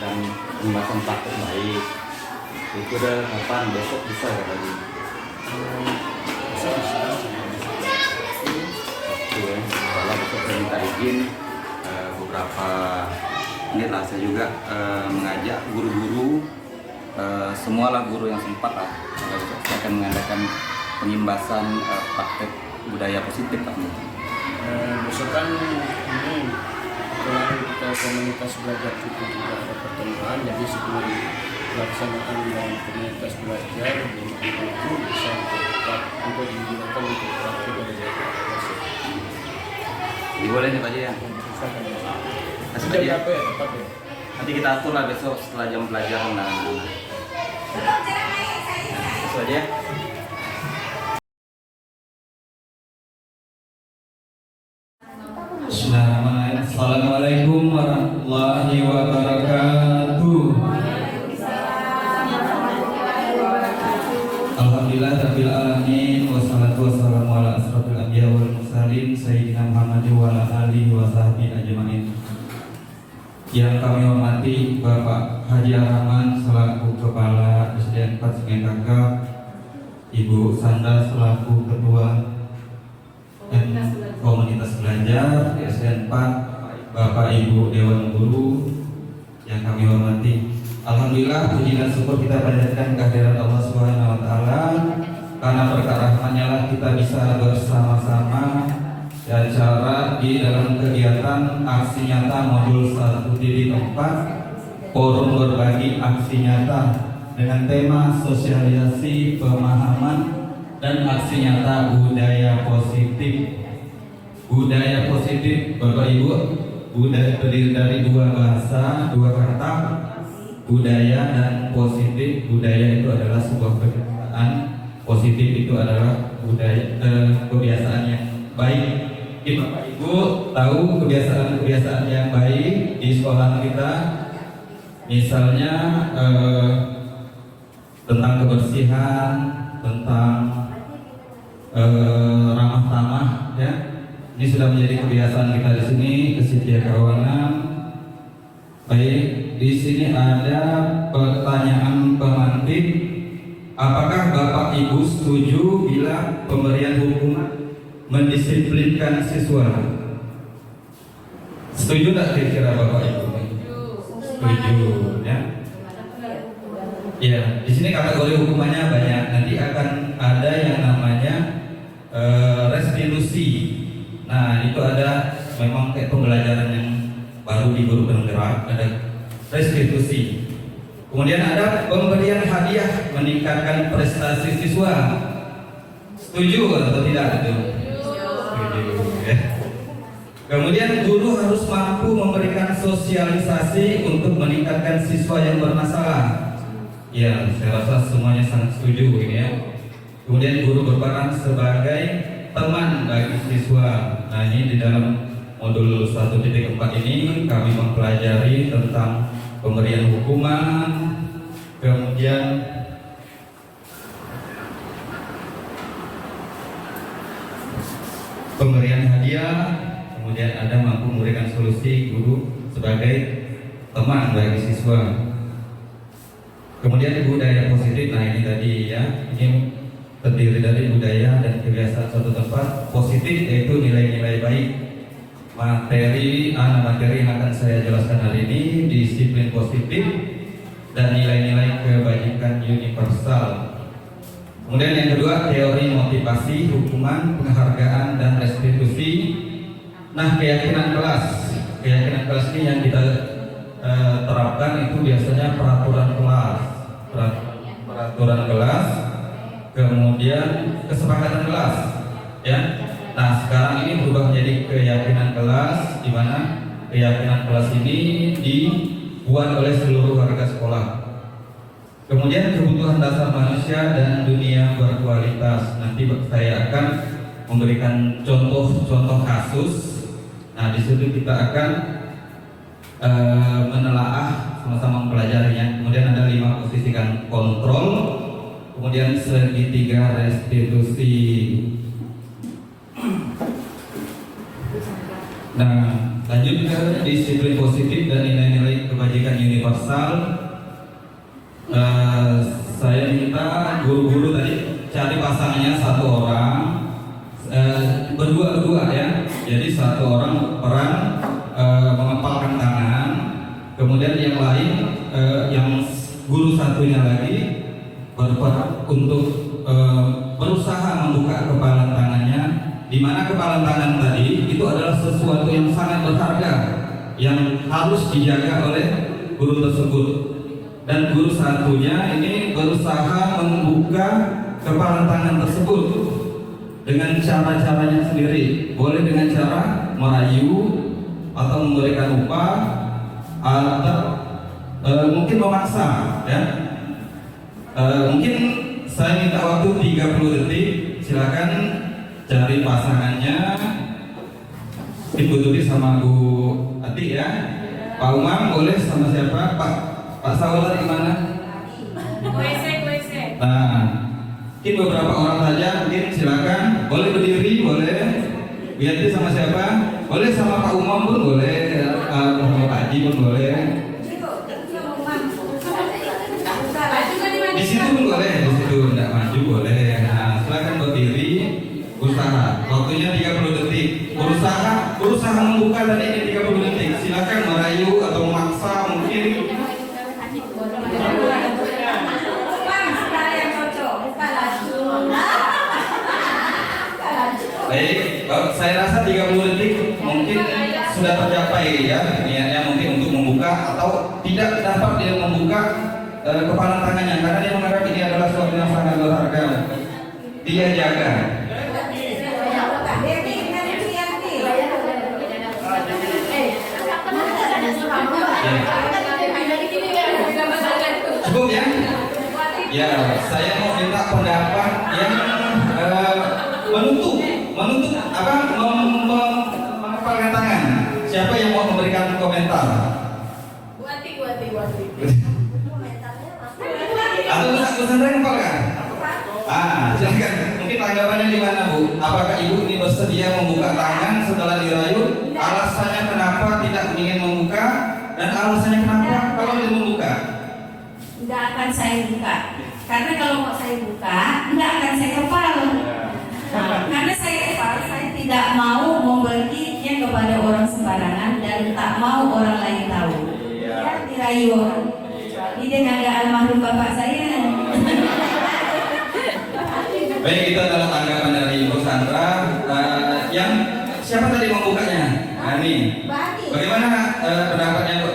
mengadakan pembahasan praktek baik. Itu udah kapan? Besok bisa ya lagi? Ya, kalau besok saya minta izin beberapa menit lah, saya juga mengajak guru-guru, semualah guru yang sempat lah. Besok saya akan mengadakan penyimbasan praktek budaya positif Pak. Besok kan ini kemarin kita komunitas belajar itu juga ada pertemuan, jadi sebelum pelaksanaan dan komunitas belajar itu bisa untuk digunakan untuk praktek budaya positif. Boleh nih Pak ya? Kasih Pak ya? Nanti kita atur lah besok setelah jam pelajaran anak-anak. Itu aja ya. Bismillahirrahmanirrahim. Assalamualaikum warahmatullahi wabarakatuh. Alhamdulillah rabbil alamin, wassalatu wassalamu ala asrofil anbiya wal mursalin sayyidina Muhammad wa ala alihi wa sahbihi ajmain. Yang kami hormati Bapak Haji Rahman selaku Kepala SDN 4 Sungai Kakap, Ibu Sandra selaku Ketua Komunitas Belajar SDN 4, Bapak Ibu Dewan Guru yang kami hormati. Alhamdulillah puji dan syukur kita panjatkan kehadiran Allah Subhanahu wa taala, karena berkat rahmat-Nya lah kita bisa bersama-sama dan cara di dalam kegiatan aksi nyata modul 1.4 forum berbagi aksi nyata dengan tema sosialisasi pemahaman dan aksi nyata budaya positif. Budaya positif Bapak Ibu, budaya terdiri dari dua bahasa, dua kata, budaya dan positif. Budaya itu adalah sebuah kebiasaan, positif itu adalah budaya kebiasaan yang baik. Bapak Ibu tahu kebiasaan-kebiasaan yang baik di sekolah kita, misalnya tentang kebersihan, tentang ramah tamah, ya. Ini sudah menjadi kebiasaan kita di sini, kesetiakawanan. Baik, di sini ada pertanyaan pemantik. Apakah Bapak Ibu setuju bila pemberian hukuman mendisiplinkan siswa? Setuju tak kira-kira Bapak Ibu? Setuju, ya. Ya, di sini kategori hukumannya banyak. Nanti akan ada yang namanya restitusi. Nah, itu ada memang kayak pembelajaran yang baru di guru penggerak, ada restitusi. Kemudian ada pemberian hadiah meningkatkan prestasi siswa. Setuju atau tidak itu? Setuju, ya. Kemudian guru harus mampu memberikan sosialisasi untuk meningkatkan siswa yang bermasalah. Ya, saya rasa semuanya sangat setuju ini ya. Kemudian guru berperan sebagai teman bagi siswa. Nah, ini di dalam modul 1.4 ini kami mempelajari tentang pemberian hukuman, kemudian pemberian hadiah, kemudian ada mampu memberikan solusi guru sebagai teman bagi siswa. Kemudian budaya positif. Nah, ini tadi ya, ini terdiri dari budaya dan kebiasaan suatu tempat. Positif yaitu nilai-nilai baik. Materi yang akan saya jelaskan hari ini disiplin positif dan nilai-nilai kebajikan universal. Kemudian yang kedua teori motivasi, hukuman, penghargaan dan restitusi. Nah, keyakinan kelas ini yang kita terapkan itu biasanya peraturan kelas, kemudian kesepakatan kelas, ya. Nah, sekarang ini berubah menjadi keyakinan kelas, di mana keyakinan kelas ini dibuat oleh seluruh warga sekolah. Kemudian kebutuhan dasar manusia dan dunia berkualitas. Nanti saya akan memberikan contoh-contoh kasus. Nah, di situ kita akan menelaah sama-sama mempelajarinya. Kemudian ada 5 posisi kan kontrol, kemudian segitiga restitusi. Nah, lanjut ke disiplin positif dan nilai-nilai kebajikan universal. Saya minta guru-guru tadi cari pasangannya satu orang, berdua ya. Jadi satu orang peran mengepalkan tangan, kemudian yang lain yang guru satunya lagi berperan untuk berusaha membuka kepalan tangannya, di mana kepalan tangan tadi itu adalah sesuatu yang sangat berharga yang harus dijaga oleh guru tersebut. Dan guru satunya ini berusaha membuka kepalan tangan tersebut dengan cara-caranya sendiri. Boleh dengan cara merayu atau memberikan upah atau mungkin memaksa ya. Mungkin saya minta waktu 30 detik. Silakan cari pasangannya. Ibu Tuti sama Bu Ati ya. Pak Umam boleh sama siapa? Pak Saul tadi mana? WC. Nah, mungkin beberapa orang saja. Mungkin silakan. Boleh berdiri, boleh. Biar sama siapa? Boleh sama Pak Umam pun boleh. Sama Pak Haji pun boleh. Di situ pun boleh, di situ tidak maju boleh. Nah, silakan berdiri. Usaha. Waktunya 30 detik. Berusaha membuka tadi ini 30 detik. Silakan merayu atau memaksa mungkin. Baik, saya rasa 30 detik mungkin sudah tercapai ya niatnya, mungkin untuk membuka atau tidak dapat dia membuka kepala tangannya karena dia menganggap ini adalah sesuatu yang sangat berharga. Dia jaga. Cukup ya? Ya, saya mau minta pendapat yang menutup apa mengepalkan tangan. Siapa yang mau memberikan komentar? Bu Ati. Atau Ustaz ngepalkan? Silakan. Mungkin tanggapannya di mana, Bu? Apakah Ibu ini bersedia membuka tangan setelah dirayu? Alasannya kenapa tidak ingin membuka dan alasannya kenapa kalau ingin membuka? Tidak akan saya buka. Karena kalau mau saya buka, tidak akan saya kepal. Karena saya kepal, saya tidak mau memberinya kepada orang sembarangan dan tak mau orang lain tahu. Ya, dirayu orang. Ini dengan ada almarhum bapak saya. Baik, itu adalah tanggapan dari Ibu Sandra. Yang siapa tadi membukanya? Ani. Bagaimana pendapatnya Bu?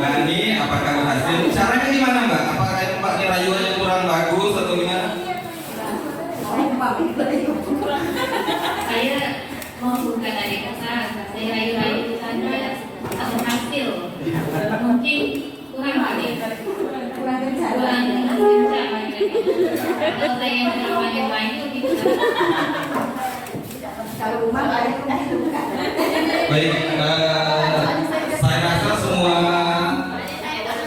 Ani, apakah berhasil? Caranya gimana Mbak? Apakah Mbak dirayuannya kurang bagus atau gimana? Saya mau buka dari kata, saya rayu-rayu di sana atau hasil. Mungkin kurang kencang. Kalau saya yang terlalu banyak gitu. Baik, saya rasa semua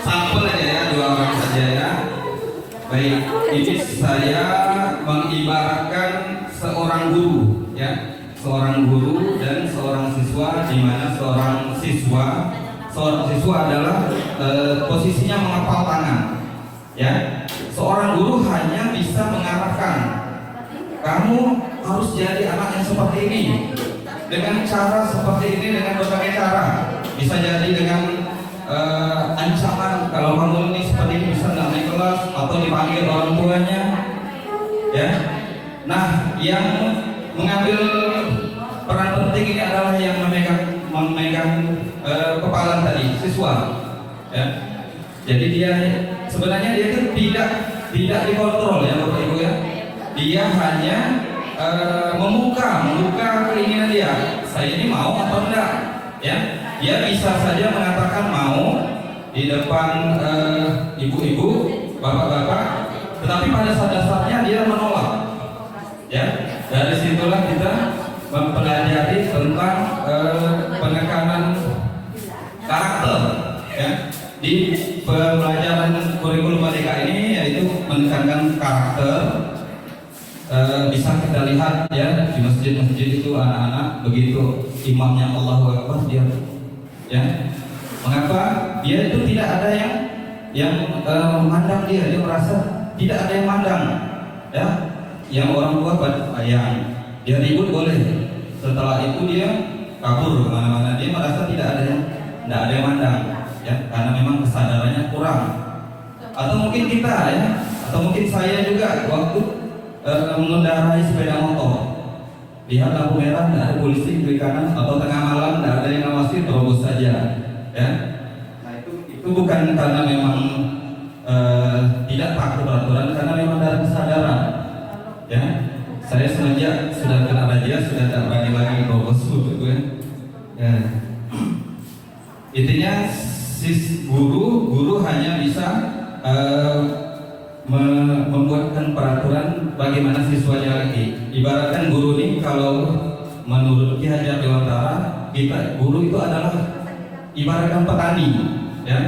sampel aja ya, 2 orang saja ya. Baik, ini saya mengibaratkan seorang guru ya, seorang guru dan seorang siswa, di mana seorang siswa adalah posisinya mengepal tangan ya. Seorang guru hanya bisa mengarahkan, kamu harus jadi anak yang seperti ini dengan cara seperti ini, dengan berbagai cara. Bisa jadi dengan ancaman, kalau kamu ini seperti ini bisa nggak naik kelas atau dipanggil orang tuanya ya. Nah, yang mengambil peran penting ini adalah yang memegang kepalan tadi, siswa ya. Jadi dia sebenarnya dia itu tidak dikontrol ya Bapak Ibu ya. Dia hanya membuka keinginan dia. Saya ini mau atau enggak ya. Dia bisa saja mengatakan mau di depan ibu-ibu, bapak-bapak, tetapi pada saat dasarnya dia menolak ya. Dari situlah kita mempelajari tentang penekanan karakter ya. Di pembelajaran kurikulum Merdeka ini yaitu menekankan karakter. Bisa kita lihat ya di masjid-masjid itu anak-anak begitu imamnya Allahu Akbar dia Ya, mengapa dia itu tidak ada yang memandang dia merasa tidak ada yang mandang, ya. Yang orang tua yang dia ribut boleh, setelah itu dia kabur kemana-mana, dia merasa tidak ada yang mandang, ya, karena memang kesadarannya kurang. Atau mungkin kita, ya, atau mungkin saya juga waktu mengendarai sepeda motor, lihat lampu merah tidak ada polisi kiri kanan, atau tengah malam tidak ada yang ngawasi, terobos saja, ya. Nah itu bukan karena memang tidak takut peraturan, karena memang dari kesadaran, ya. Saya semenjak sudah kena razia sudah tidak berani lagi terobos gitu, ya. Intinya guru hanya bisa membuatkan peraturan bagaimana siswanya lagi. Ibaratkan guru ini, kalau menurut Ki Hajar Dewantara, guru itu adalah ibaratkan petani, ya,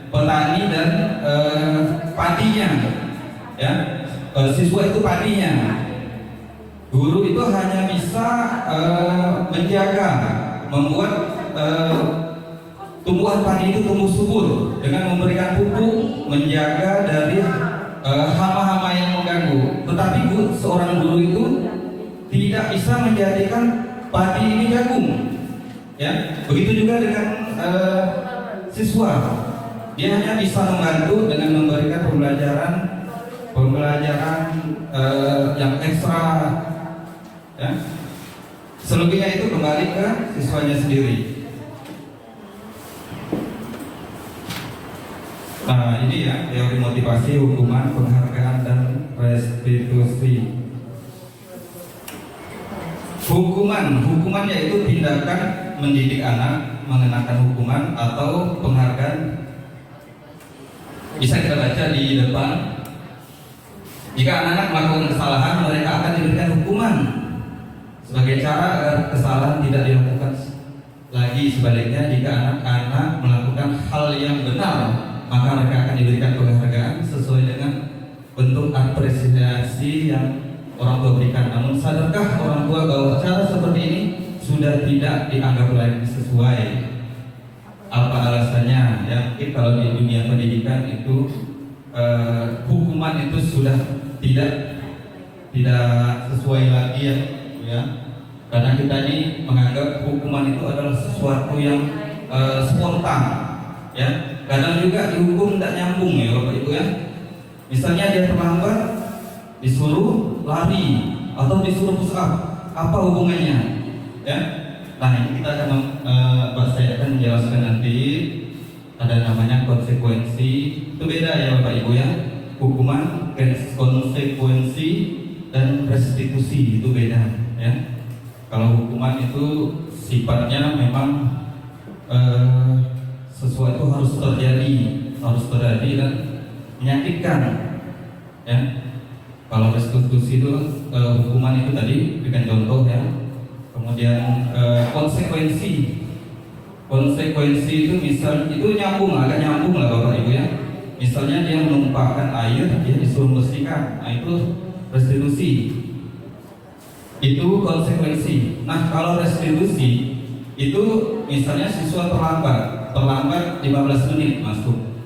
petani dan padinya, ya, siswa itu padinya. Guru itu hanya bisa menjaga, membuat tumbuhan padi itu tumbuh subur dengan memberikan pupuk, menjaga dari hama-hama yang mengganggu. Tetapi seorang guru itu tidak bisa menjadikan padi ini jagung, ya. Begitu juga dengan siswa, dia hanya bisa membantu dengan memberikan pembelajaran yang ekstra, ya. Selebihnya itu kembali ke siswanya sendiri. Nah ini ya teori motivasi, hukuman, penghargaan, dan restitusi. Hukuman yaitu tindakan mendidik anak, mengenakan hukuman atau penghargaan. Bisa kita baca di depan. Jika anak-anak melakukan kesalahan, mereka akan diberikan hukuman sebagai cara agar kesalahan tidak dilakukan lagi. Sebaliknya, jika anak-anak melakukan hal yang benar, maka mereka akan diberikan penghargaan sesuai dengan bentuk apresiasi yang orang tua berikan. Namun sadarkah orang tua bahwa cara seperti ini sudah tidak dianggap lagi sesuai? Apa alasannya? Ya, mungkin kalau di dunia pendidikan itu hukuman itu sudah tidak sesuai lagi, ya. Karena kita ini menganggap hukuman itu adalah sesuatu yang spontan, ya. Kadang juga dihukum tidak nyambung, ya Bapak Ibu, ya. Misalnya dia terlambat, disuruh lari atau disuruh push up, apa hubungannya, ya? Nah ini kita akan saya akan menjelaskan nanti. Ada namanya konsekuensi, itu beda ya Bapak Ibu, ya. Hukuman, konsekuensi, dan restitusi itu beda, ya. Kalau hukuman itu sifatnya memang sesuatu harus terjadi dan menyakitkan, ya. Kalau restitusi itu hukuman itu tadi berikan contoh, ya. Kemudian konsekuensi itu misal itu agak nyambung lah Bapak Ibu, ya. Misalnya dia menumpahkan air, dia disuruh bersihkan, nah itu restitusi, itu konsekuensi. Nah kalau restitusi itu misalnya siswa terlambat 15 menit masuk.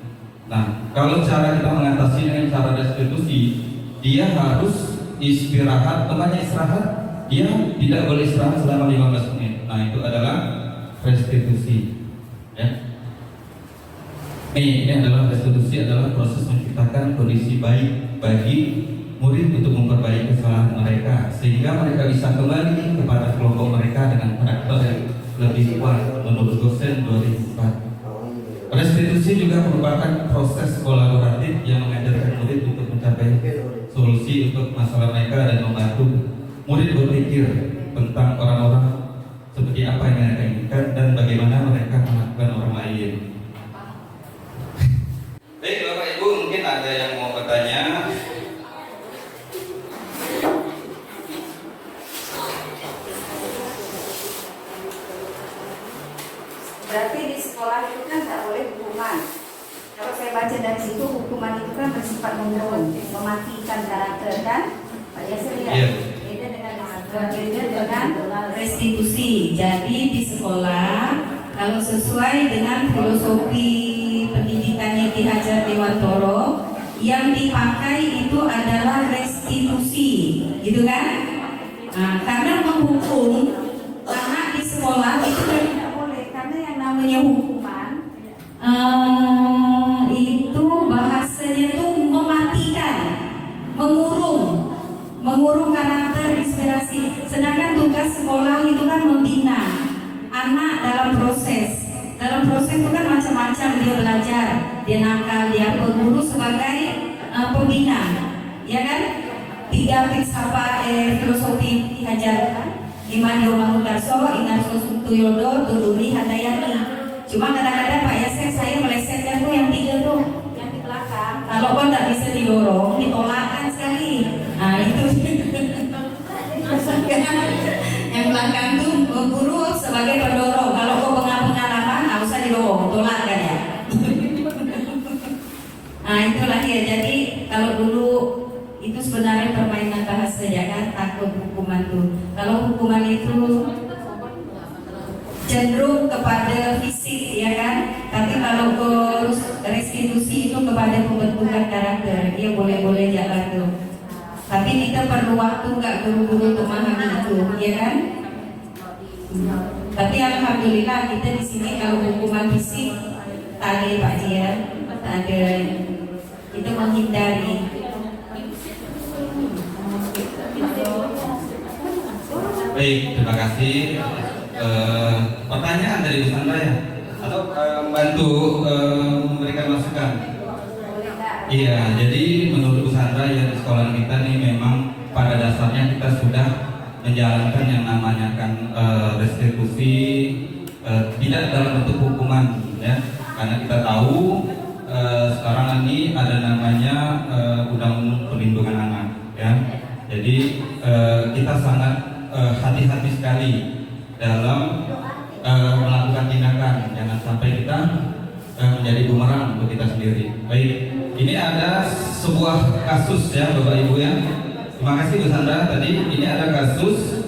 Nah kalau cara kita mengatasi dengan cara restitusi, dia harus istirahat, tempatnya istirahat, dia tidak boleh istirahat selama 15 menit. Nah itu adalah restitusi, ya. Ini adalah restitusi, adalah proses menciptakan kondisi baik bagi murid untuk memperbaiki kesalahan mereka sehingga mereka bisa kembali kepada kelompok mereka dengan karakter yang lebih kuat menurut dosen 2004. Restitusi juga merupakan proses kolaboratif yang mengajarkan murid untuk mencapai solusi untuk masalah mereka dan membantu murid berpikir tentang orang-orang seperti apa yang mereka inginkan dan bagaimana mereka melakukan orang lain. Baik Bapak Ibu, mungkin ada yang mau bertanya. Berarti di sekolah itu kan tidak boleh hukuman. Kalau saya baca dari situ, hukuman itu kan bersifat mengurung, mematikan karakter, kan? Pak Yasir, ya? Iya. Beda dengan restitusi. Jadi di sekolah Kalau sesuai dengan filosofi pendidikannya Ki Hajar Dewantoro, yang dipakai itu adalah restitusi, gitu kan? Nah, karena menghukum anak di sekolah itu kan tidak boleh, karena yang namanya hukuman itu bahasanya itu mematikan, mengurung karakter, inspirasi. Sedangkan tugas sekolah itu kan membina anak dalam proses. Dalam proses itu kan macam-macam, dia belajar, dia nakal, dia guru sebagai pembina, ya kan? 3 filsafat filosofi diajarkan, Iman Mangundarso, Inarso Sutuyodo, Tuduri Handayani. Cuma kadang-kadang Pak Yasir saya melesetkan tuh yang 3 tuh, yang di belakang. Kalau kau tidak bisa didorong, ditolakkan sekali. Nah itu. Yang belakang tuh guru sebagai pendorong. Kalau kau pengalaman, nggak usah didorong, tolakkan ya. Nah itulah ya. Jadi kalau dulu itu sebenarnya permainan bahasa ya kan, takut hukuman tuh. Kalau hukuman itu cenderung kepada fisik ya kan, tapi kalau restitusi itu kepada pembentukan karakter, dia boleh-boleh jalan tuh. Tapi kita perlu waktu nggak guru-guru untuk memahami itu, ya kan? Tapi alhamdulillah kita di sini kalau hukuman fisik tak ada Pak Jia, tak ada, kita menghindari. Baik, terima kasih. Pertanyaan dari Bu Sandra ya, atau membantu memberikan masukan. Iya, jadi menurut Bu Sandra ya, di sekolah kita nih memang pada dasarnya kita sudah menjalankan yang namanya kan restitusi, tidak dalam bentuk hukuman ya, karena kita tahu sekarang ini ada namanya Undang-Undang Perlindungan Anak ya. Jadi kita sangat hati-hati sekali dalam melakukan tindakan, jangan sampai kita menjadi bumerang untuk kita sendiri. Baik, ini ada sebuah kasus ya Bapak Ibu ya. Terima kasih Bu Sandra. Tadi ini ada kasus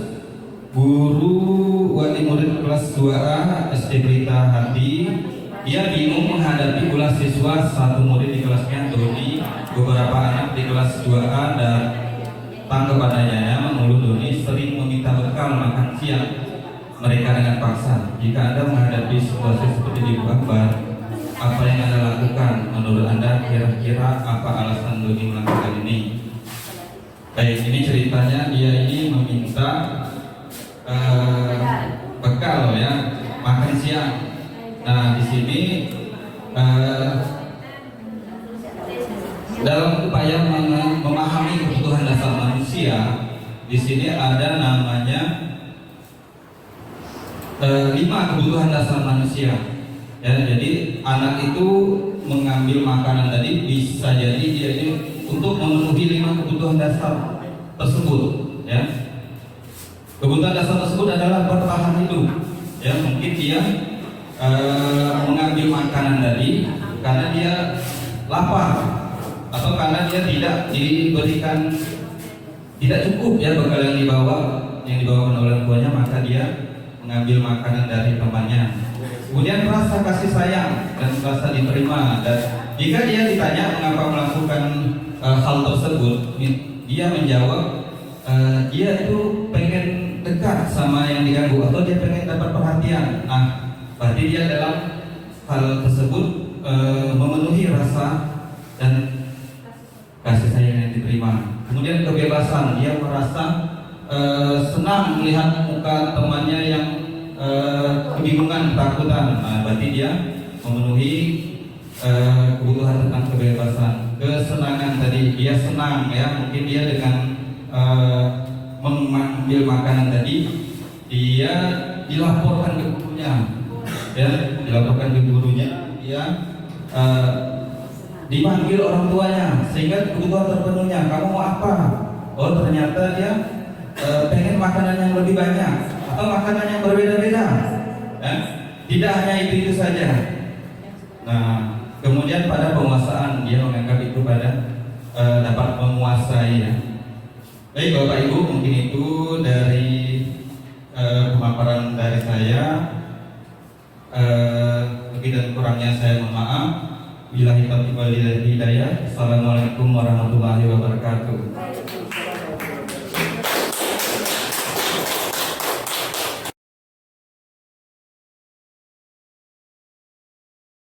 guru wali murid kelas 2A SD Berita Hati. Dia bingung menghadapi ulas siswa, satu murid di kelasnya Doni, beberapa anak di kelas 2A dan kepadanya ya, mengeluh Doni sering meminta bekal makan siang mereka dengan paksa. Jika Anda menghadapi situasi seperti di gambar, apa yang Anda lakukan? Menurut Anda kira-kira apa alasan Doni melakukan ini? Baik, ini ceritanya dia ini meminta bekal ya, makan siang. Nah di sini dalam upaya memahami kebutuhan dasar manusia, di sini ada namanya 5 kebutuhan dasar manusia. Ya, jadi anak itu mengambil makanan tadi bisa jadi dia ini untuk memenuhi 5 kebutuhan dasar tersebut. Ya, kebutuhan dasar tersebut adalah bertahan hidup. Ya, mungkin dia mengambil makanan tadi karena dia lapar, atau karena dia tidak diberikan, tidak cukup ya bekal yang dibawakan oleh orang tuanya, maka dia mengambil makanan dari temannya. Kemudian rasa kasih sayang dan rasa diterima, dan jika dia ditanya mengapa melakukan hal tersebut, dia menjawab dia itu pengen dekat sama yang diganggu, atau dia pengen dapat perhatian. Nah, berarti dia dalam hal tersebut memenuhi rasa dan kasih sayang yang diterima. Kemudian kebebasan, dia merasa senang melihat muka temannya yang kebingungan, ketakutan. Nah, berarti dia memenuhi kebutuhan tentang kebebasan. Kesenangan tadi, dia senang ya, mungkin dia dengan mengambil makanan tadi, dia dilaporkan ke gurunya, ya, dilaporkan ke gurunya, dia dipanggil orang tuanya, sehingga kebutuhan terpenuhnya. Kamu mau apa? Oh, ternyata dia pengen makanan yang lebih banyak atau makanan yang berbeda-beda. Tidak hanya itu saja. Nah, kemudian pada penguasaan, dia menganggap itu pada dapat menguasai ya. Baik Bapak Ibu, mungkin itu dari pemaparan dari saya. Lebih dan kurangnya saya mohon maaf. Billahi taufiq wal hidayah. Assalamualaikum warahmatullahi wabarakatuh.